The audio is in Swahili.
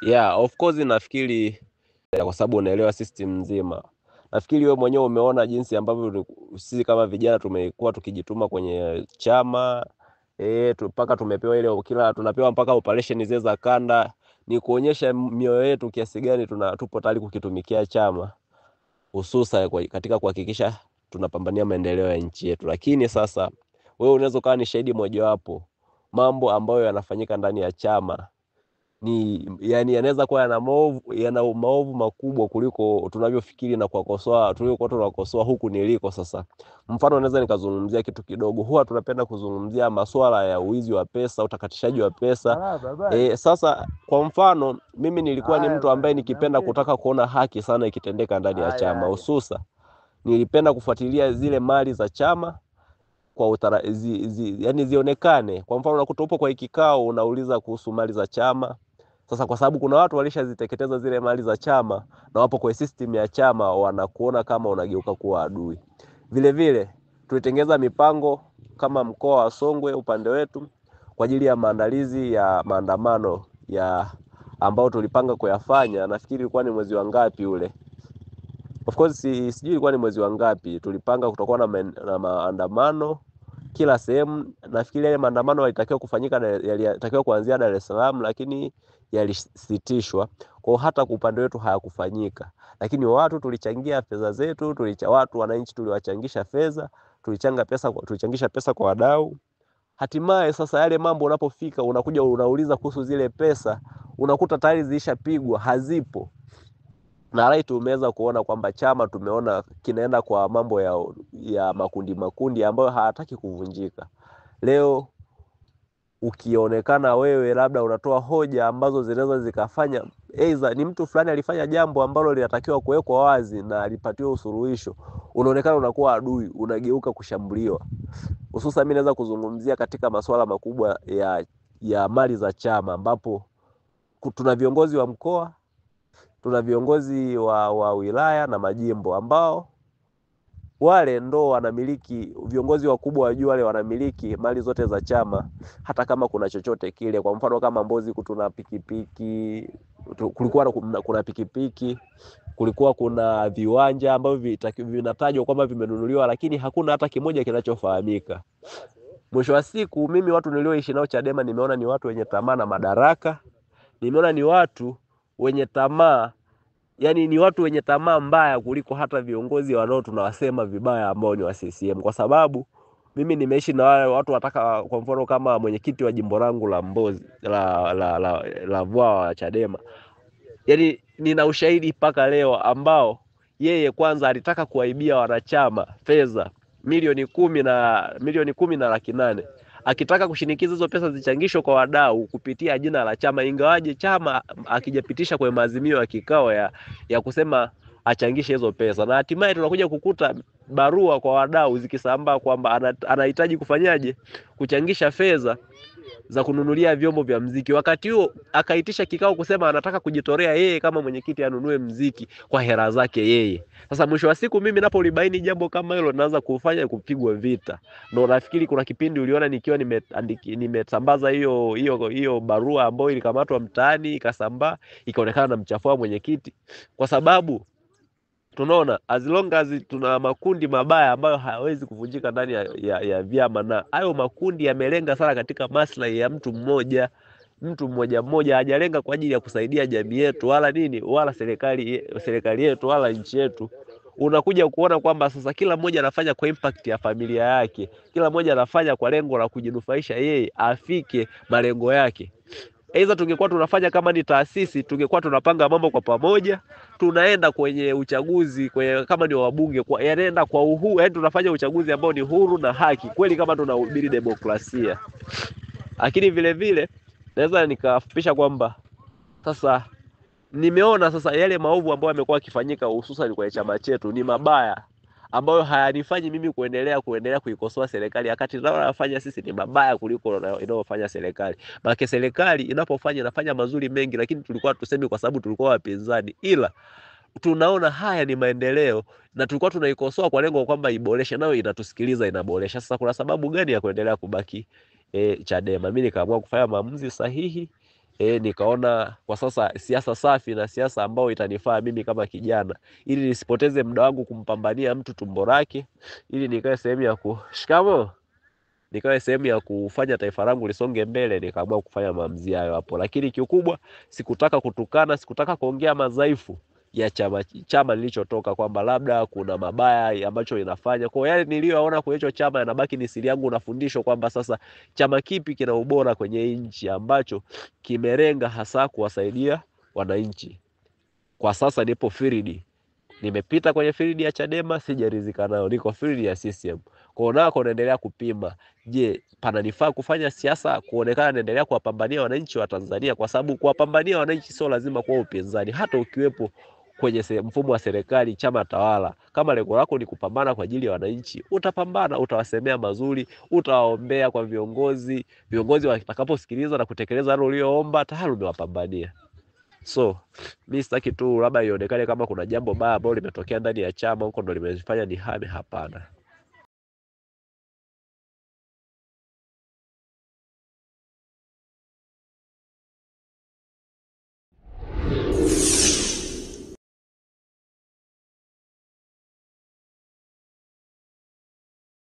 Yeah, of course nafikiri kwa sababu unaelewa system nzima. Nafikiri wewe mwenyewe umeona jinsi ambavyo sisi kama vijana tumekuwa tukijituma kwenye chama mpaka tumepewa ile kila tunapewa mpaka operation zile za kanda, ni kuonyesha mioyo yetu kiasi gani tupo tayari kukitumikia chama, hususa katika kuhakikisha tunapambania maendeleo ya nchi yetu. Lakini sasa wewe unaweza kuwa ni shahidi mojawapo mambo ambayo yanafanyika ndani ya chama yani yanaweza kuwa yana maovu makubwa kuliko tunavyofikiri na kuwakosoa tuliokuwa tunakosoa huku niliko sasa. Mfano naweza nikazungumzia kitu kidogo. Huwa tunapenda kuzungumzia masuala ya uwizi wa pesa, utakatishaji wa pesa. Sasa kwa mfano mimi nilikuwa ni mtu ambaye nikipenda kutaka kuona haki sana ikitendeka ndani ya chama. Hususa nilipenda kufuatilia zile mali za chama kwa yani zionekane. Kwa mfano unakuta upo kwa kikao unauliza kuhusu mali za chama. Sasa kwa sababu kuna watu walishaziteketeza zile mali za chama na wapo kwa system ya chama, wanakuona kama unageuka kuwa adui. Vile vile tulitengeza mipango kama mkoa wa Songwe upande wetu kwa ajili ya maandalizi ya maandamano ya ambao tulipanga kuyafanya. Nafikiri ilikuwa ni mwezi wa ngapi ule? Of course sijui ilikuwa ni mwezi wa ngapi. Tulipanga kutakuwa na maandamano kila sehemu. Nafikiri ile maandamano yalitakiwa kufanyika yalitakiwa kuanzia Dar es Salaam, lakini yalisitishwa. Kwa hata kwa upande wetu hayakufanyika. Lakini watu tulichangia fedha zetu, watu wananchi tuliwachangisha fedha, tulichangisha pesa kwa wadau. Hatimaye sasa yale mambo unapofika unakuja unauliza kuhusu zile pesa, unakuta tayari zilishapigwa, hazipo. Na right umeweza kuona kwamba chama tumeona kinaenda kwa mambo ya makundi ambayo hayataki kuvunjika. Leo ukionekana wewe labda unatoa hoja ambazo zinaweza zikafanya aidha ni mtu fulani alifanya jambo ambalo linatakiwa kuwekwa wazi na alipatiwa usuluhisho, unaonekana unakuwa adui, unageuka kushambuliwa. Hususan mimi naweza kuzungumzia katika masuala makubwa ya mali za chama, ambapo tuna viongozi wa mkoa, tuna viongozi wa wilaya na majimbo ambao wale ndo wanamiliki, viongozi wakubwa wa juu wale wanamiliki mali zote za chama. Hata kama kuna chochote kile, kwa mfano kama Mbozi kuna pikipiki, kulikuwa kuna pikipiki, kulikuwa kuna viwanja ambavyo vinatajwa kwamba vimenunuliwa, lakini hakuna hata kimoja kinachofahamika. Mwisho wa siku mimi watu nilioishi nao Chadema nimeona ni watu wenye tamaa na madaraka. Nimeona ni watu wenye tamaa, yani ni watu wenye tamaa mbaya kuliko hata viongozi wanao tunawasema vibaya ambao ni wa CCM. Kwa sababu mimi nimeishi na wale watu wataka, kwa mfano kama mwenyekiti wa jimbo langu la Mbozi la Vwawa wa Chadema. Yani nina ushahidi mpaka leo ambao yeye kwanza alitaka kuwaibia wanachama fedha milioni 10 na 800,000, akitaka kushinikiza hizo pesa zichangishwe kwa wadau kupitia jina la chama, ingawaje chama akijapitisha kwa maazimio ya kikao ya kusema achangishe hizo pesa. Na hatimaye tunakuja kukuta barua kwa wadau zikisambaa kwamba anahitaji kufanyaje, kuchangisha fedha za kununulia vyombo vya muziki. Wakati huo akaitisha kikao kusema anataka kujitolea yeye kama mwenyekiti anunue muziki kwa hela zake yeye. Sasa mwisho wa siku mimi napolibaini jambo kama hilo naanza kupigwa vita. Ndio nafikiri kuna kipindi uliona nikiwa nimesambaza hiyo barua ambayo ilikamatwa mtaani ikasambaa, ikaonekana na mchafua mwenyekiti, kwa sababu tunaona as long as tuna makundi mabaya ambayo hayawezi kuvunjika ndani ya vyama, na hayo makundi yamelenga sana katika maslahi ya mtu mmoja, hajalenga kwa ajili ya kusaidia jamii yetu wala nini, wala serikali yetu wala nchi yetu. Unakuja kuona kwamba sasa kila mmoja anafanya kwa impact ya familia yake, kila mmoja anafanya kwa lengo la kujinufaisha yeye afike malengo yake. Aidha tungekuwa tunafanya kama ni taasisi, tungekuwa tunapanga mambo kwa pamoja, tunaenda kwenye uchaguzi kama ni wabunge yanaenda kwa uhuru, yani tunafanya uchaguzi ambao ni huru na haki kweli kama tunahubiri demokrasia. Lakini vile vile naweza nikafupisha kwamba sasa nimeona sasa yale maovu ambayo yamekuwa yakifanyika hususan kwenye chama chetu ni mabaya, ambayo hayanifanyi mimi kuendelea kuikosoa serikali, wakati tunayofanya sisi ni mabaya kuliko inayofanya serikali. Maana serikali inapofanya inafanya mazuri mengi, lakini tulikuwa tusemi kwa sababu tulikuwa wapinzani, ila tunaona haya ni maendeleo na tulikuwa tunaikosoa kwa lengo kwamba iboreshe, nayo inatusikiliza inaboresha. Sasa kuna sababu gani ya kuendelea kubaki Chadema? Mimi nikaamua kufanya maamuzi sahihi nikaona kwa sasa siasa safi na siasa ambayo itanifaa mimi kama kijana, ili nisipoteze muda wangu kumpambania mtu tumbo lake, ili nikae sehemu ya nikawe sehemu ya kufanya taifa langu lisonge mbele. Nikaamua kufanya maamuzi hayo hapo, lakini kikubwa sikutaka kutukana, sikutaka kuongea madhaifu ya chama nilichotoka, kwamba labda kuna mabaya ambacho inafanya. Kwa yale niliyoona kwa hicho chama yanabaki ni siri yangu na fundisho, kwamba sasa chama kipi kina ubora kwenye nchi ambacho kimelenga hasa kuwasaidia wananchi. Kwa sasa nipo field, nimepita kwenye field ya Chadema, sijaridhika nao, niko field ya CCM. Kwa nako naendelea kupima, je, pananifaa kufanya siasa kuonekana naendelea kuwapambania wananchi wa Tanzania? Kwa sababu kuwapambania wananchi sio lazima kuwa upinzani. Hata ukiwepo kwenye mfumo wa serikali, chama tawala, kama lengo lako ni kupambana kwa ajili ya wananchi, utapambana, utawasemea mazuri, utawaombea kwa viongozi watakaposikiliza na kutekeleza hilo ulioomba, tayari umewapambania. So mimi sitaki tu labda ionekane kama kuna jambo baya ambalo limetokea ndani ya chama huko ndo limefanya nihame. Hapana.